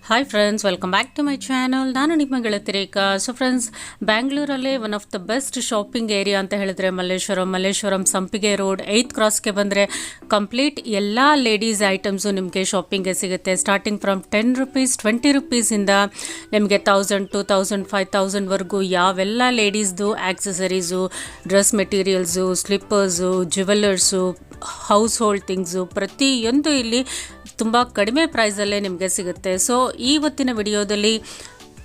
Hi friends, welcome back to my channel. ನಾನು ನಿಮ್ಮ ಗೆಳತಿ ರೇಖಾ. ಸೊ ಫ್ರೆಂಡ್ಸ್, ಬ್ಯಾಂಗ್ಳೂರಲ್ಲೇ one of the best shopping area ಅಂತ ಹೇಳಿದ್ರೆ ಮಲ್ಲೇಶ್ವರಂ ಸಂಪಿಗೆ ರೋಡ್ 8th ಕ್ರಾಸ್ಗೆ ಬಂದರೆ ಕಂಪ್ಲೀಟ್ ಎಲ್ಲ ಲೇಡೀಸ್ ಐಟಮ್ಸು ನಿಮಗೆ ಶಾಪಿಂಗ್ಗೆ ಸಿಗುತ್ತೆ. ಸ್ಟಾರ್ಟಿಂಗ್ ಫ್ರಮ್ 10 ರುಪೀಸ್ 20 ರುಪೀಸಿಂದ ನಿಮಗೆ 1000 2000 5000ವರೆಗೂ ಯಾವೆಲ್ಲ ಲೇಡೀಸ್ದು accessories, dress materials, slippers, jewellers, household things ಪ್ರತಿಯೊಂದು ಇಲ್ಲಿ ತುಂಬ ಕಡಿಮೆ ಪ್ರೈಸಲ್ಲೇ ನಿಮಗೆ ಸಿಗುತ್ತೆ. ಸೊ ಇವತ್ತಿನ ವಿಡಿಯೋದಲ್ಲಿ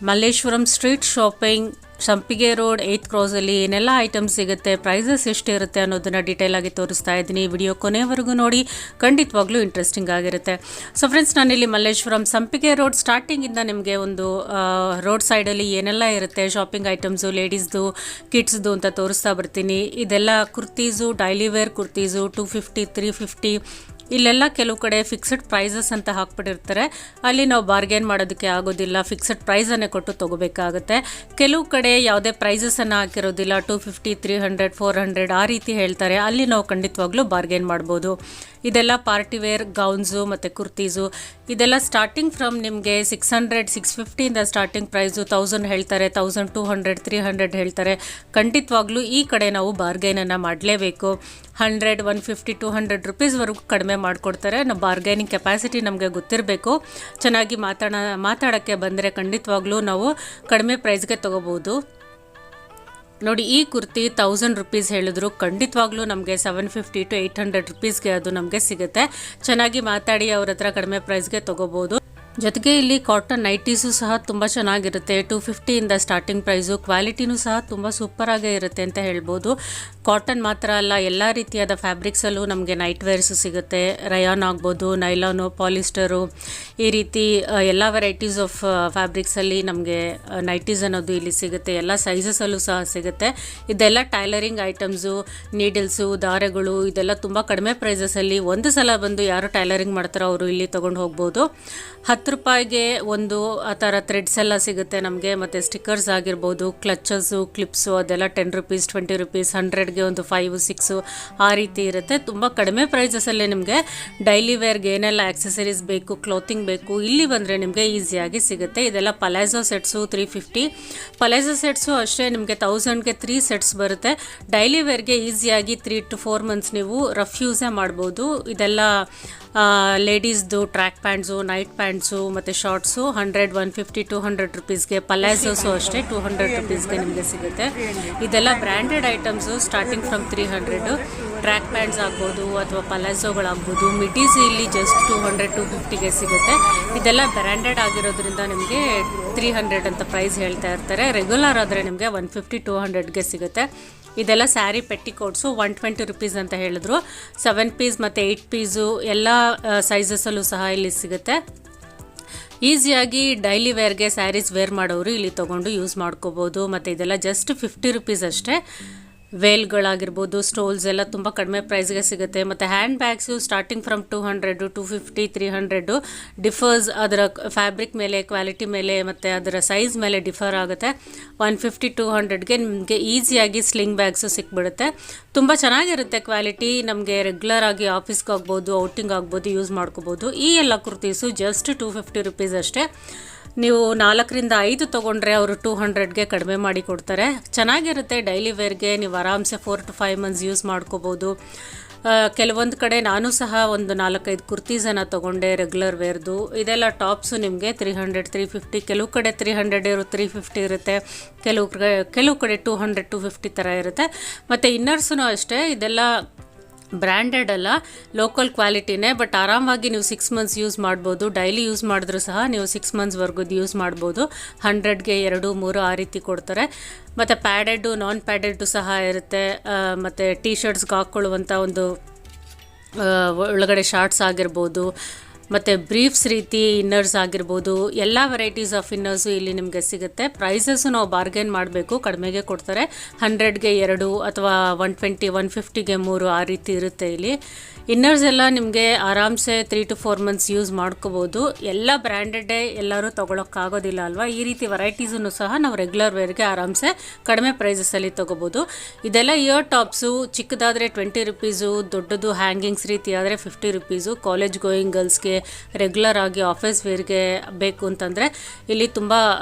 ಮಲ್ಲೇಶ್ವರಂ ಸ್ಟ್ರೀಟ್ ಶಾಪಿಂಗ್ ಸಂಪಿಗೆ ರೋಡ್ 8th ಕ್ರಾಸಲ್ಲಿ ಏನೆಲ್ಲ ಐಟಮ್ಸ್ ಸಿಗುತ್ತೆ, ಪ್ರೈಸಸ್ ಎಷ್ಟಿರುತ್ತೆ ಅನ್ನೋದನ್ನು ಡೀಟೇಲ್ ಆಗಿ ತೋರಿಸ್ತಾ ಇದ್ದೀನಿ. ವಿಡಿಯೋ ಕೊನೆವರೆಗೂ ನೋಡಿ, ಖಂಡಿತವಾಗ್ಲೂ ಇಂಟ್ರೆಸ್ಟಿಂಗ್ ಆಗಿರುತ್ತೆ. ಸೊ ಫ್ರೆಂಡ್ಸ್, ನಾನಿಲ್ಲಿ ಮಲ್ಲೇಶ್ವರಂ ಸಂಪಿಗೆ ರೋಡ್ ಸ್ಟಾರ್ಟಿಂಗಿಂದ ನಿಮಗೆ ಒಂದು ರೋಡ್ ಸೈಡಲ್ಲಿ ಏನೆಲ್ಲ ಇರುತ್ತೆ ಶಾಪಿಂಗ್ ಐಟಮ್ಸು, ಲೇಡೀಸ್ದು, ಕಿಡ್ಸ್ದು ಅಂತ ತೋರಿಸ್ತಾ ಬರ್ತೀನಿ. ಇದೆಲ್ಲ ಕುರ್ತೀಸು, ಡೈಲಿ ವೇರ್ ಕುರ್ತೀಸು 250 350. ಇಲ್ಲೆಲ್ಲ ಕೆಲವು ಕಡೆ ಫಿಕ್ಸೆಡ್ ಪ್ರೈಸಸ್ ಅಂತ ಹಾಕ್ಬಿಟ್ಟಿರ್ತಾರೆ, ಅಲ್ಲಿ ನಾವು ಬಾರ್ಗೇನ್ ಮಾಡೋದಕ್ಕೆ ಆಗೋದಿಲ್ಲ, ಫಿಕ್ಸೆಡ್ ಪ್ರೈಸನ್ನೇ ಕೊಟ್ಟು ತೊಗೋಬೇಕಾಗುತ್ತೆ. ಕೆಲವು ಕಡೆ ಯಾವುದೇ ಪ್ರೈಸಸನ್ನು ಹಾಕಿರೋದಿಲ್ಲ, 250 300 400 ಆ ರೀತಿ ಹೇಳ್ತಾರೆ, ಅಲ್ಲಿ ನಾವು ಖಂಡಿತವಾಗ್ಲೂ ಬಾರ್ಗೇನ್ ಮಾಡ್ಬೋದು. ಇದೆಲ್ಲ ಪಾರ್ಟಿ ವೇರ್ ಗೌನ್ಸು ಮತ್ತು ಕುರ್ತೀಸು. ಇದೆಲ್ಲ ಸ್ಟಾರ್ಟಿಂಗ್ ಫ್ರಮ್ ನಿಮಗೆ 600 650ಇಂದ ಸ್ಟಾರ್ಟಿಂಗ್ ಪ್ರೈಸು, 1000 ಹೇಳ್ತಾರೆ, 1200 300 ಹೇಳ್ತಾರೆ. ಖಂಡಿತವಾಗ್ಲೂ ಈ ಕಡೆ ನಾವು ಬಾರ್ಗೇನನ್ನು ಮಾಡಲೇಬೇಕು. 100 150 200 ರುಪೀಸ್ವರೆಗೂ ಕಡಿಮೆ ಮಾಡಿಕೊಡ್ತಾರೆ. ನಾವು ಬಾರ್ಗೇನಿಂಗ್ ಕೆಪಾಸಿಟಿ ನಮಗೆ ಗೊತ್ತಿರಬೇಕು. ಚೆನ್ನಾಗಿ ಮಾತಾಡೋಕ್ಕೆ ಬಂದರೆ ಖಂಡಿತವಾಗ್ಲೂ ನಾವು ಕಡಿಮೆ ಪ್ರೈಸ್ಗೆ ತೊಗೋಬೋದು. ನೋಡಿ, ಈ ಕುರ್ತಿ 1000 ರುಪೀಸ್ ಹೇಳಿದ್ರು, ಖಂಡಿತವಾಗ್ಲೂ ನಮಗೆ 750 to 800 ರುಪೀಸ್ಗೆ ಅದು ನಮಗೆ ಸಿಗುತ್ತೆ. ಚೆನ್ನಾಗಿ ಮಾತಾಡಿ ಅವ್ರ ಹತ್ರ ಕಡಿಮೆ ಪ್ರೈಸ್ಗೆ ತೊಗೋಬೋದು. ಜೊತೆಗೆ ಇಲ್ಲಿ ಕಾಟನ್ ನೈಟೀಸು ಸಹ ತುಂಬ ಚೆನ್ನಾಗಿರುತ್ತೆ. 250ಇಂದ ಸ್ಟಾರ್ಟಿಂಗ್ ಪ್ರೈಸು, ಕ್ವಾಲಿಟಿನೂ ಸಹ ತುಂಬ ಸೂಪರಾಗೇ ಇರುತ್ತೆ ಅಂತ ಹೇಳ್ಬೋದು. ಕಾಟನ್ ಮಾತ್ರ ಅಲ್ಲ, ಎಲ್ಲ ರೀತಿಯಾದ ಫ್ಯಾಬ್ರಿಕ್ಸಲ್ಲೂ ನಮಗೆ ನೈಟ್ ವೇರ್ಸು ಸಿಗುತ್ತೆ. ರಯಾನ್ ಆಗ್ಬೋದು, ನೈಲಾನು, ಪಾಲಿಸ್ಟರು, ಈ ರೀತಿ ಎಲ್ಲ ವೆರೈಟೀಸ್ ಆಫ್ ಫ್ಯಾಬ್ರಿಕ್ಸಲ್ಲಿ ನಮಗೆ ನೈಟೀಸ್ ಅನ್ನೋದು ಇಲ್ಲಿ ಸಿಗುತ್ತೆ. ಎಲ್ಲ ಸೈಜಸಲ್ಲೂ ಸಹ ಸಿಗುತ್ತೆ. ಇದೆಲ್ಲ ಟೈಲರಿಂಗ್ ಐಟಮ್ಸು, ನೀಡಲ್ಸು, ದಾರಗಳು, ಇದೆಲ್ಲ ತುಂಬ ಕಡಿಮೆ ಪ್ರೈಸಸಲ್ಲಿ ಒಂದು ಸಲ ಬಂದು ಯಾರು ಟೈಲರಿಂಗ್ ಮಾಡ್ತಾರೋ ಅವರು ಇಲ್ಲಿ ತೊಗೊಂಡು ಹೋಗ್ಬೋದು. 10 ರೂಪಾಯಿಗೆ ಒಂದು ಆ ಥರ ಥ್ರೆಡ್ಸ್ ಎಲ್ಲ ಸಿಗುತ್ತೆ ನಮಗೆ. ಮತ್ತು ಸ್ಟಿಕ್ಕರ್ಸ್ ಆಗಿರ್ಬೋದು, ಕ್ಲಚಸ್ಸು, ಕ್ಲಿಪ್ಸು, ಅದೆಲ್ಲ 10 ರುಪೀಸ್ 20 ರುಪೀಸ್, 100ಗೆ ಒಂದು 5 6 ಆ ರೀತಿ ಇರುತ್ತೆ. ತುಂಬ ಕಡಿಮೆ ಪ್ರೈಸಸಲ್ಲೇ ನಿಮಗೆ ಡೈಲಿ ವೇರ್ಗೆ ಏನೆಲ್ಲ ಆಕ್ಸೆಸರೀಸ್ ಬೇಕು, ಕ್ಲೋತಿಂಗ್ ಬೇಕು, ಇಲ್ಲಿ ಬಂದರೆ ನಿಮಗೆ ಈಸಿಯಾಗಿ ಸಿಗುತ್ತೆ. ಇದೆಲ್ಲ ಪಲಾಜೋ ಸೆಟ್ಸು 350. ಪಲಾಜೋ ಸೆಟ್ಸು ಅಷ್ಟೇ ನಿಮಗೆ 1000ಗೆ 3 ಸೆಟ್ಸ್ ಬರುತ್ತೆ. ಡೈಲಿ ವೇರ್ಗೆ ಈಸಿಯಾಗಿ 3 to 4 ಮಂತ್ಸ್ ನೀವು ರಫ್ ಯೂಸೇ ಮಾಡ್ಬೋದು. ಇದೆಲ್ಲ ಲೇಡೀಸ್ದು ಟ್ರ್ಯಾಕ್ ಪ್ಯಾಂಟ್ಸು, ನೈಟ್ ಪ್ಯಾಂಟ್ಸು ಮತ್ತು ಶಾರ್ಟ್ಸು 100 150 200 ರುಪೀಸ್ಗೆ. ಪಲಾಜೋಸು ಅಷ್ಟೇ 200 ರುಪೀಸ್ಗೆ ನಿಮಗೆ ಸಿಗುತ್ತೆ. ಇದೆಲ್ಲ branded items starting from 300. Track pants ಆಗ್ಬೋದು ಅಥವಾ ಪಲಾಜೋಗಳಾಗ್ಬೋದು. ಮಿಡೀಸ್ ಇಲ್ಲಿ ಜಸ್ಟ್ 200 250ಗೆ ಸಿಗುತ್ತೆ. ಇದೆಲ್ಲ ಬ್ರ್ಯಾಂಡೆಡ್ ಆಗಿರೋದ್ರಿಂದ ನಿಮಗೆ 300 ಅಂತ ಪ್ರೈಸ್ ಹೇಳ್ತಾ ಇರ್ತಾರೆ. ರೆಗ್ಯುಲರ್ ಆದರೆ ನಿಮಗೆ 150 200ಗೆ ಸಿಗುತ್ತೆ. ಇದೆಲ್ಲ ಸ್ಯಾರಿ ಪೆಟ್ಟಿಕೋಟ್ಸು 120 ರುಪೀಸ್ ಅಂತ ಹೇಳಿದ್ರು. 7 ಪೀಸ್ ಮತ್ತು 8 ಪೀಸು ಎಲ್ಲ ಸೈಜಸಲ್ಲೂ ಸಹ ಇಲ್ಲಿ ಸಿಗುತ್ತೆ. ಈಸಿಯಾಗಿ ಡೈಲಿ ವೇರ್ಗೆ ಸ್ಯಾರೀಸ್ ವೇರ್ ಮಾಡೋರು ಇಲ್ಲಿ ತೊಗೊಂಡು ಯೂಸ್ ಮಾಡ್ಕೋಬೋದು. ಮತ್ತು ಇದೆಲ್ಲ ಜಸ್ಟ್ 50 ರುಪೀಸ್ ಅಷ್ಟೇ. ವೇಲ್ಗಳಾಗಿರ್ಬೋದು, ಸ್ಟೋಲ್ಸ್ ಎಲ್ಲ ತುಂಬ ಕಡಿಮೆ ಪ್ರೈಸ್ಗೆ ಸಿಗುತ್ತೆ. ಮತ್ತು hand bags starting from 200 250 300 differs. ಅದರ ಫ್ಯಾಬ್ರಿಕ್ ಮೇಲೆ, ಕ್ವಾಲಿಟಿ ಮೇಲೆ ಮತ್ತು ಅದರ ಸೈಜ್ ಮೇಲೆ ಡಿಫರ್ ಆಗುತ್ತೆ. 150 200ಗೆ ನಿಮಗೆ ಈಸಿಯಾಗಿ ಸ್ಲಿಂಗ್ ಬ್ಯಾಗ್ಸು ಸಿಕ್ಬಿಡುತ್ತೆ. ತುಂಬ ಚೆನ್ನಾಗಿರುತ್ತೆ ಕ್ವಾಲಿಟಿ. ನಮಗೆ ರೆಗ್ಯುಲರ್ ಆಗಿ ಆಫೀಸ್ಗೆ ಆಗ್ಬೋದು, ಔಟಿಂಗ್ ಆಗ್ಬೋದು, ಯೂಸ್ ಮಾಡ್ಕೋಬೋದು. ಈ ಎಲ್ಲ ಕುರ್ತೀಸು ಜಸ್ಟ್ 250 ರುಪೀಸ್ ಅಷ್ಟೇ. ನೀವು 4 ರಿಂದ 5 ತೊಗೊಂಡ್ರೆ ಅವರು 200ಗೆ ಕಡಿಮೆ ಮಾಡಿ ಕೊಡ್ತಾರೆ. ಚೆನ್ನಾಗಿರುತ್ತೆ ಡೈಲಿ ವೇರ್ಗೆ. ನೀವು ಆರಾಮ್ಸೆ 4 to 5 ಮಂತ್ಸ್ ಯೂಸ್ ಮಾಡ್ಕೋಬೋದು. ಕೆಲವೊಂದು ಕಡೆ ನಾನು ಸಹ ಒಂದು 4-5 ಕುರ್ತೀಸನ್ನು ತೊಗೊಂಡೆ ರೆಗ್ಯುಲರ್ ವೇರ್ದು. ಇದೆಲ್ಲ ಟಾಪ್ಸು ನಿಮಗೆ 300 350. ಕೆಲವು ಕಡೆ 300 350 ಇರುತ್ತೆ. ಕೆಲವು ಕಡೆ 200 250 ಥರ ಇರುತ್ತೆ. ಮತ್ತು ಇನ್ನರ್ಸೂ ಅಷ್ಟೇ. ಇದೆಲ್ಲ ಬ್ರ್ಯಾಂಡೆಡ್ ಅಲ್ಲ, ಲೋಕಲ್ ಕ್ವಾಲಿಟಿನೇ. ಬಟ್ ಆರಾಮಾಗಿ ನೀವು 6 ಮಂತ್ಸ್ ಯೂಸ್ ಮಾಡ್ಬೋದು. ಡೈಲಿ ಯೂಸ್ ಮಾಡಿದ್ರೂ ಸಹ ನೀವು 6 ಮಂತ್ಸ್ವರೆಗೂ ಯೂಸ್ ಮಾಡ್ಬೋದು. 100ಗೆ 2 3 ಆ ರೀತಿ ಕೊಡ್ತಾರೆ. ಮತ್ತು ಪ್ಯಾಡೆಡ್ಡು, ನಾನ್ ಪ್ಯಾಡೆಡ್ಡು ಸಹ ಇರುತ್ತೆ. ಮತ್ತು ಟೀ ಶರ್ಟ್ಸ್ಗೆ ಹಾಕ್ಕೊಳ್ಳುವಂಥ ಒಂದು ಒಳಗಡೆ ಶಾರ್ಟ್ಸ್ ಆಗಿರ್ಬೋದು, ಮತ್ತು ಬ್ರೀಫ್ಸ್ ರೀತಿ ಇನ್ನರ್ಸ್ ಆಗಿರ್ಬೋದು, ಎಲ್ಲ ವೆರೈಟೀಸ್ ಆಫ್ ಇನ್ನರ್ಸು ಇಲ್ಲಿ ನಿಮಗೆ ಸಿಗುತ್ತೆ. ಪ್ರೈಸಸ್ಸು ನಾವು ಬಾರ್ಗೇನ್ ಮಾಡಬೇಕು, ಕಡಿಮೆಗೆ ಕೊಡ್ತಾರೆ. 100ಗೆ 2 ಅಥವಾ 120 150ಗೆ 3 ಆ ರೀತಿ ಇರುತ್ತೆ ಇಲ್ಲಿ. ಇನ್ನರ್ಸ್ ಎಲ್ಲ ನಿಮಗೆ ಆರಾಮ್ಸೆ 3 to 4 ಮಂತ್ಸ್ ಯೂಸ್ ಮಾಡ್ಕೋಬೋದು. ಎಲ್ಲ ಬ್ರ್ಯಾಂಡೆಡ್ಡೇ ಎಲ್ಲರೂ ತೊಗೊಳಕ್ಕಾಗೋದಿಲ್ಲ ಅಲ್ವಾ. ಈ ರೀತಿ ವೆರೈಟೀಸನ್ನು ಸಹ ನಾವು ರೆಗ್ಯುಲರ್ ವೇರ್ಗೆ ಆರಾಮ್ಸೆ ಕಡಿಮೆ ಪ್ರೈಸಸಲ್ಲಿ ತೊಗೋಬೋದು. ಇದೆಲ್ಲ ಇಯರ್ ಟಾಪ್ಸು ಚಿಕ್ಕದಾದರೆ 20 ರುಪೀಸು, ದೊಡ್ಡದು ಹ್ಯಾಂಗಿಂಗ್ಸ್ ರೀತಿ ಆದರೆ 50 ರುಪೀಸು. ಕಾಲೇಜ್ ಗೋಯಿಂಗ್ ಗರ್ಲ್ಸ್ಗೆ ರೆಗ್ಯುಲರ್ ಆಗಿ ಆಫೀಸ್ ವೇರ್ಗೆ ಬೇಕು ಅಂತಂದರೆ ಇಲ್ಲಿ ತುಂಬ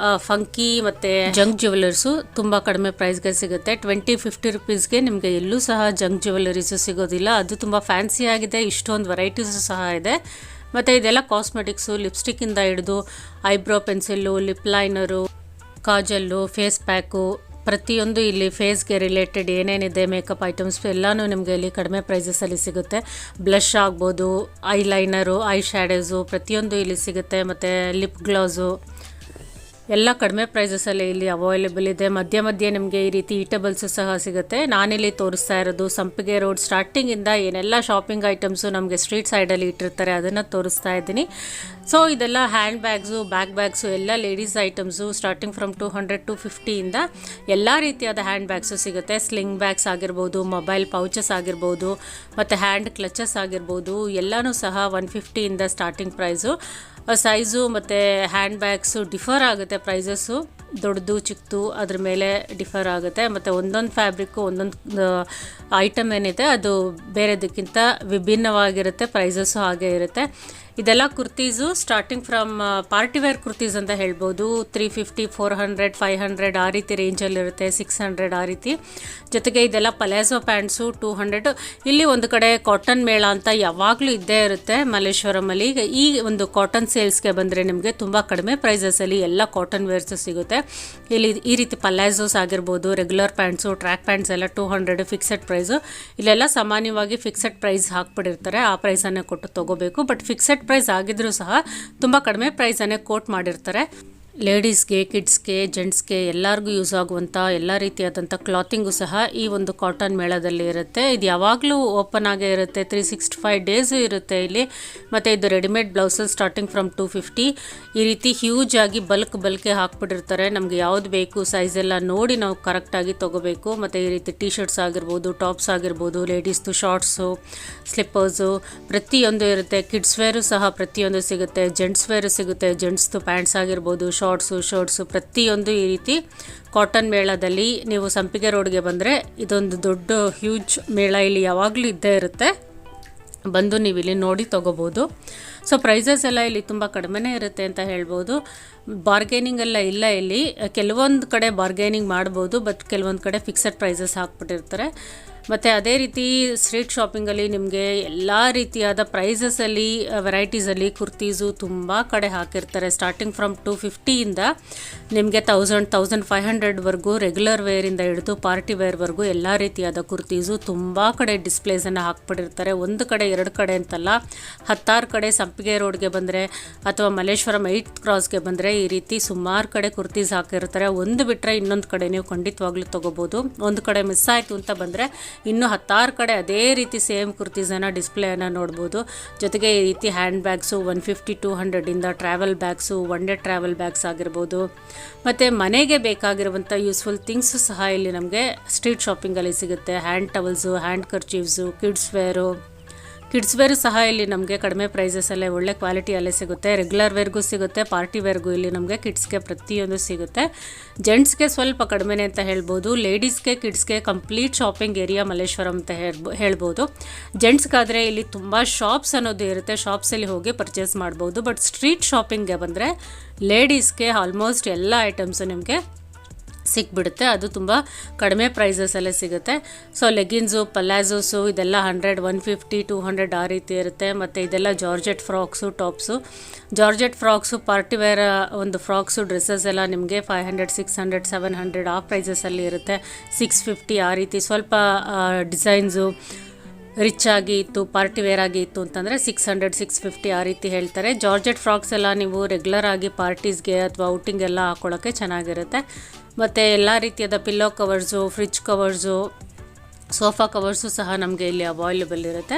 ಫಂಕಿ ಮತ್ತು ಜಂಕ್ ಜ್ಯುವೆಲರ್ಸು ತುಂಬ ಕಡಿಮೆ ಪ್ರೈಸ್ಗೆ ಸಿಗುತ್ತೆ. 20-50 ರುಪೀಸ್ಗೆ ನಿಮಗೆ ಎಲ್ಲೂ ಸಹ ಜಂಕ್ ಜ್ಯುವೆಲರೀಸು ಸಿಗೋದಿಲ್ಲ. ಅದು ತುಂಬ ಫ್ಯಾನ್ಸಿ ಆಗಿದೆ, ಇಷ್ಟೊಂದು ವೆರೈಟೀಸು ಸಹ ಇದೆ. ಮತ್ತು ಇದೆಲ್ಲ ಕಾಸ್ಮೆಟಿಕ್ಸು, ಲಿಪ್ಸ್ಟಿಕ್ಕಿಂದ ಹಿಡಿದು eyebrow pencil, lip liner, ಕಾಜಲ್ಲು, face pack, ಪ್ರತಿಯೊಂದು ಇಲ್ಲಿ ಫೇಸ್ಗೆ ರಿಲೇಟೆಡ್ ಏನೇನಿದೆ ಮೇಕಪ್ ಐಟಮ್ಸ್ ಎಲ್ಲನೂ ನಿಮಗೆ ಇಲ್ಲಿ ಕಡಿಮೆ ಪ್ರೈಸಸಲ್ಲಿ ಸಿಗುತ್ತೆ. ಬ್ಲಷ್ ಆಗ್ಬೋದು, ಐಲೈನರು, ಐ ಶ್ಯಾಡೋಸು ಪ್ರತಿಯೊಂದು ಇಲ್ಲಿ ಸಿಗುತ್ತೆ. ಮತ್ತು ಲಿಪ್ ಗ್ಲಾಸು ಎಲ್ಲ ಕಡಿಮೆ ಪ್ರೈಸಸಲ್ಲಿ ಇಲ್ಲಿ ಅವೈಲೇಬಲ್ ಇದೆ. ಮಧ್ಯೆ ಮಧ್ಯೆ ನಿಮಗೆ ಈ ರೀತಿ ಈಟಬಲ್ಸು ಸಹ ಸಿಗುತ್ತೆ. ನಾನಿಲ್ಲಿ ತೋರಿಸ್ತಾ ಇರೋದು ಸಂಪಿಗೆ ರೋಡ್ ಸ್ಟಾರ್ಟಿಂಗಿಂದ ಏನೆಲ್ಲ ಶಾಪಿಂಗ್ ಐಟಮ್ಸು ನಮಗೆ ಸ್ಟ್ರೀಟ್ ಸೈಡಲ್ಲಿ ಇಟ್ಟಿರ್ತಾರೆ ಅದನ್ನು ತೋರಿಸ್ತಾ ಇದ್ದೀನಿ. ಸೊ ಇದೆಲ್ಲ ಹ್ಯಾಂಡ್ ಬ್ಯಾಗ್ಸು, ಬ್ಯಾಗ್ಸು ಎಲ್ಲ ಲೇಡೀಸ್ ಐಟಮ್ಸು ಸ್ಟಾರ್ಟಿಂಗ್ ಫ್ರಮ್ 200-250 ಎಲ್ಲ ರೀತಿಯಾದ ಹ್ಯಾಂಡ್ ಬ್ಯಾಗ್ಸು ಸಿಗುತ್ತೆ. ಸ್ಲಿಂಗ್ ಬ್ಯಾಗ್ಸ್ ಆಗಿರ್ಬೋದು, ಮೊಬೈಲ್ ಪೌಚಸ್ ಆಗಿರ್ಬೋದು, ಮತ್ತು ಹ್ಯಾಂಡ್ ಕ್ಲಚಸ್ ಆಗಿರ್ಬೋದು, ಎಲ್ಲನೂ ಸಹ 150 ಸ್ಟಾರ್ಟಿಂಗ್ ಪ್ರೈಸು. ಸೈಜು ಮತ್ತು ಹ್ಯಾಂಡ್ ಬ್ಯಾಗ್ಸು ಡಿಫರ್ ಆಗುತ್ತೆ ಪ್ರೈಸಸ್ಸು, ದೊಡ್ಡದು ಚಿಕ್ಕದು ಅದ್ರ ಮೇಲೆ ಡಿಫರ್ ಆಗುತ್ತೆ. ಮತ್ತು ಒಂದೊಂದು ಫ್ಯಾಬ್ರಿಕ್ಕು ಒಂದೊಂದು ಐಟಮ್ ಏನಿದೆ ಅದು ಬೇರೆದಕ್ಕಿಂತ ವಿಭಿನ್ನವಾಗಿರುತ್ತೆ, ಪ್ರೈಸಸ್ಸು ಹಾಗೆ ಇರುತ್ತೆ. ಇದೆಲ್ಲ kurtis starting from partywear kurtis ಅಂತ ಹೇಳ್ಬೋದು. 350, 400, 500 ಆ ರೀತಿ ರೇಂಜಲ್ಲಿರುತ್ತೆ, 600 ಆ ರೀತಿ. ಜೊತೆಗೆ ಇದೆಲ್ಲ ಪಲಾಜೋ ಪ್ಯಾಂಟ್ಸು 200. ಇಲ್ಲಿ ಒಂದು ಕಡೆ ಕಾಟನ್ ಮೇಳ ಅಂತ ಯಾವಾಗಲೂ ಇದ್ದೇ ಇರುತ್ತೆ ಮಲ್ಲೇಶ್ವರಮಲ್ಲಿ. ಈ ಒಂದು ಕಾಟನ್ ಸೇಲ್ಸ್ಗೆ ಬಂದರೆ ನಿಮಗೆ ತುಂಬ ಕಡಿಮೆ ಪ್ರೈಸಸಲ್ಲಿ ಎಲ್ಲ ಕಾಟನ್ ವೇರ್ಸು ಸಿಗುತ್ತೆ. ಇಲ್ಲಿ ಈ ರೀತಿ ಪಲಾಜೋಸ್ ಆಗಿರ್ಬೋದು, ರೆಗ್ಯುಲರ್ ಪ್ಯಾಂಟ್ಸು, ಟ್ರ್ಯಾಕ್ ಪ್ಯಾಂಟ್ಸ್ ಎಲ್ಲ 200 ಫಿಕ್ಸೆಡ್ ಪ್ರೈಸು. ಇಲ್ಲೆಲ್ಲ ಸಾಮಾನ್ಯವಾಗಿ ಫಿಕ್ಸೆಡ್ ಪ್ರೈಸ್ ಹಾಕ್ಬಿಟ್ಟಿರ್ತಾರೆ, ಆ ಪ್ರೈಸನ್ನೇ ಕೊಟ್ಟು ತೊಗೋಬೇಕು. ಬಟ್ ಫಿಕ್ಸೆಡ್ ಪ್ರೈಸ್ ಆಗಿದ್ರೂ ಸಹ ತುಂಬ ಕಡಿಮೆ ಪ್ರೈಸನ್ನೇ ಕೋಟ್ ಮಾಡಿರ್ತಾರೆ. ಲೇಡೀಸ್ಗೆ, ಕಿಡ್ಸ್ಗೆ, ಜೆಂಟ್ಸ್ಗೆ ಎಲ್ಲರಿಗೂ ಯೂಸ್ ಆಗುವಂಥ ಎಲ್ಲ ರೀತಿಯಾದಂಥ ಕ್ಲಾತಿಂಗು ಸಹ ಈ ಒಂದು ಕಾಟನ್ ಮೇಳದಲ್ಲಿ ಇರುತ್ತೆ. ಇದು ಯಾವಾಗಲೂ ಓಪನ್ ಆಗೇ ಇರುತ್ತೆ, 365 ಡೇಸು ಇರುತ್ತೆ ಇಲ್ಲಿ. ಮತ್ತು ಇದು ರೆಡಿಮೇಡ್ ಬ್ಲೌಸಸ್ ಸ್ಟಾರ್ಟಿಂಗ್ ಫ್ರಮ್ 250 ಈ ರೀತಿ ಹ್ಯೂಜ್ ಆಗಿ ಬಲ್ಕೆ ಹಾಕ್ಬಿಟ್ಟಿರ್ತಾರೆ. ನಮಗೆ ಯಾವ್ದು ಬೇಕು ಸೈಜ್ ಎಲ್ಲ ನೋಡಿ ನಾವು ಕರೆಕ್ಟಾಗಿ ತೊಗೋಬೇಕು. ಮತ್ತು ಈ ರೀತಿ ಟಿ ಶರ್ಟ್ಸ್ ಆಗಿರ್ಬೋದು, ಟಾಪ್ಸ್ ಆಗಿರ್ಬೋದು, ಲೇಡೀಸ್ದು ಶಾರ್ಟ್ಸು, ಸ್ಲಿಪ್ಪರ್ಸು ಪ್ರತಿಯೊಂದು ಇರುತ್ತೆ. ಕಿಡ್ಸ್ ವೇರು ಸಹ ಪ್ರತಿಯೊಂದು ಸಿಗುತ್ತೆ, ಜೆಂಟ್ಸ್ ವೇರು ಸಿಗುತ್ತೆ, ಜೆಂಟ್ಸ್ದು ಪ್ಯಾಂಟ್ಸ್ ಆಗಿರ್ಬೋದು, ಶರ್ಟ್ಸು ಪ್ರತಿಯೊಂದು ಈ ರೀತಿ ಕಾಟನ್ ಮೇಳದಲ್ಲಿ. ನೀವು ಸಂಪಿಗೆ ರೋಡ್ಗೆ ಬಂದರೆ ಇದೊಂದು ದೊಡ್ಡ ಹ್ಯೂಜ್ ಮೇಳ ಇಲ್ಲಿ ಯಾವಾಗಲೂ ಇದ್ದೇ ಇರುತ್ತೆ, ಬಂದು ನೀವು ಇಲ್ಲಿ ನೋಡಿ ತೊಗೋಬೋದು. ಸೊ ಪ್ರೈಸಸ್ ಎಲ್ಲ ಇಲ್ಲಿ ತುಂಬ ಕಡಿಮೆನೇ ಇರುತ್ತೆ ಅಂತ ಹೇಳ್ಬೋದು. ಬಾರ್ಗೇನಿಂಗ್ ಎಲ್ಲ ಇಲ್ಲ ಇಲ್ಲಿ. ಕೆಲವೊಂದು ಕಡೆ ಬಾರ್ಗೇನಿಂಗ್ ಮಾಡ್ಬೋದು, ಬಟ್ ಕೆಲವೊಂದು ಕಡೆ ಫಿಕ್ಸೆಡ್ ಪ್ರೈಸಸ್ ಹಾಕ್ಬಿಟ್ಟಿರ್ತಾರೆ. ಮತ್ತು ಅದೇ ರೀತಿ ಸ್ಟ್ರೀಟ್ ಶಾಪಿಂಗಲ್ಲಿ ನಿಮಗೆ ಎಲ್ಲ ರೀತಿಯಾದ ಪ್ರೈಸಸಲ್ಲಿ ವೆರೈಟೀಸಲ್ಲಿ ಕುರ್ತೀಸು ತುಂಬ ಕಡೆ ಹಾಕಿರ್ತಾರೆ. ಸ್ಟಾರ್ಟಿಂಗ್ ಫ್ರಮ್ 250 ನಿಮಗೆ 1000-1500ವರೆಗೂ ರೆಗ್ಯುಲರ್ ವೇರಿಂದ ಹಿಡಿದು ಪಾರ್ಟಿ ವೇರ್ವರೆಗೂ ಎಲ್ಲ ರೀತಿಯಾದ ಕುರ್ತೀಸು ತುಂಬ ಕಡೆ ಡಿಸ್ಪ್ಲೇಸನ್ನು ಹಾಕ್ಬಿಟ್ಟಿರ್ತಾರೆ. ಒಂದು ಕಡೆ 2 ಕಡೆ ಅಂತಲ್ಲ, 10 ಕಡೆ. ಸಂಪಿಗೆ ರೋಡ್ಗೆ ಬಂದರೆ ಅಥವಾ ಮಲ್ಲೇಶ್ವರಂ 8th ಕ್ರಾಸ್ಗೆ ಬಂದರೆ ಈ ರೀತಿ ಸುಮಾರು ಕಡೆ ಕುರ್ತೀಸ್ ಹಾಕಿರ್ತಾರೆ. ಒಂದು ಬಿಟ್ಟರೆ ಇನ್ನೊಂದು ಕಡೆ ನೀವು ಖಂಡಿತವಾಗ್ಲೂ ತೊಗೋಬೋದು. ಒಂದು ಕಡೆ ಮಿಸ್ ಆಯಿತು ಅಂತ ಬಂದರೆ ಇನ್ನೂ 10 ಕಡೆ ಅದೇ ರೀತಿ ಸೇಮ್ ಕುರ್ತೀಸನ್ನು ಡಿಸ್ಪ್ಲೇಯನ್ನು ನೋಡ್ಬೋದು. ಜೊತೆಗೆ ಈ ರೀತಿ hand bags 150-200 travel bags, one day travel bags ಆಗಿರ್ಬೋದು. ಮತ್ತು ಮನೆಗೆ ಬೇಕಾಗಿರುವಂಥ ಯೂಸ್ಫುಲ್ ಥಿಂಗ್ಸು ಸಹ ಇಲ್ಲಿ ನಮಗೆ ಸ್ಟ್ರೀಟ್ ಶಾಪಿಂಗಲ್ಲಿ ಸಿಗುತ್ತೆ. Hand towels, handkerchiefs, kids wear ಸಹ ಇಲ್ಲಿ ನಮಗೆ ಕಡಿಮೆ ಪ್ರೈಸಸಲ್ಲೇ ಒಳ್ಳೆ ಕ್ವಾಲಿಟಿಯಲ್ಲೇ ಸಿಗುತ್ತೆ. ರೆಗ್ಯುಲರ್ ವೇರ್ಗೂ ಸಿಗುತ್ತೆ, ಪಾರ್ಟಿ ವೇರ್ಗೂ ಇಲ್ಲಿ ನಮಗೆ ಕಿಡ್ಸ್ಗೆ ಪ್ರತಿಯೊಂದು ಸಿಗುತ್ತೆ. ಜೆಂಟ್ಸ್ಗೆ ಸ್ವಲ್ಪ ಕಡಿಮೆನೇ ಅಂತ ಹೇಳ್ಬೋದು. ಲೇಡೀಸ್ಗೆ, ಕಿಡ್ಸ್ಗೆ ಕಂಪ್ಲೀಟ್ ಶಾಪಿಂಗ್ ಏರಿಯಾ ಮಲ್ಲೇಶ್ವರಂ ಅಂತ ಹೇಳ್ಬೋದು. ಜೆಂಟ್ಸ್ಗಾದರೆ ಇಲ್ಲಿ ತುಂಬ ಶಾಪ್ಸ್ ಅನ್ನೋದು ಇರುತ್ತೆ, ಶಾಪ್ಸಲ್ಲಿ ಹೋಗಿ ಪರ್ಚೇಸ್ ಮಾಡ್ಬೋದು. ಬಟ್ ಸ್ಟ್ರೀಟ್ ಶಾಪಿಂಗ್ಗೆ ಬಂದರೆ ಲೇಡೀಸ್ಗೆ ಆಲ್ಮೋಸ್ಟ್ ಎಲ್ಲ ಐಟಮ್ಸು ನಿಮಗೆ ಸಿಕ್ಬಿಡುತ್ತೆ. ಅದು ತುಂಬ ಕಡಿಮೆ ಪ್ರೈಸಸಲ್ಲೇ ಸಿಗುತ್ತೆ. ಸೊ ಲೆಗಿನ್ಸು, ಪಲಾಜೋಸು ಇದೆಲ್ಲ 100, 150, 200 ಆ ರೀತಿ ಇರುತ್ತೆ. ಮತ್ತು ಇದೆಲ್ಲ georgette frocks, tops. Georgette frocks, partywear ಒಂದು ಫ್ರಾಕ್ಸು, ಡ್ರೆಸ್ಸಸ್ ಎಲ್ಲ ನಿಮಗೆ 500, 600, 700 ಆ ಪ್ರೈಸಸಲ್ಲಿ ಇರುತ್ತೆ. 650 ಆ ರೀತಿ ಸ್ವಲ್ಪ ಡಿಸೈನ್ಸು ರಿಚ್ ಆಗಿ ಇತ್ತು, ಪಾರ್ಟಿ ವೇರ್ ಆಗಿ ಇತ್ತು ಅಂತಂದರೆ 600, 650 ಆ ರೀತಿ ಹೇಳ್ತಾರೆ. ಜಾರ್ಜೆಟ್ ಫ್ರಾಕ್ಸ್ ಎಲ್ಲ ನೀವು ರೆಗ್ಯುಲರ್ ಆಗಿ ಪಾರ್ಟೀಸ್ಗೆ ಅಥವಾ ಔಟಿಂಗೆಲ್ಲ ಹಾಕ್ಕೊಳ್ಳೋಕ್ಕೆ ಚೆನ್ನಾಗಿರುತ್ತೆ. ಮತ್ತು ಎಲ್ಲ ರೀತಿಯಾದ pillow covers, fridge covers, sofa covers ಸಹ ನಮಗೆ ಇಲ್ಲಿ ಅವೈಲೇಬಲ್ ಇರುತ್ತೆ.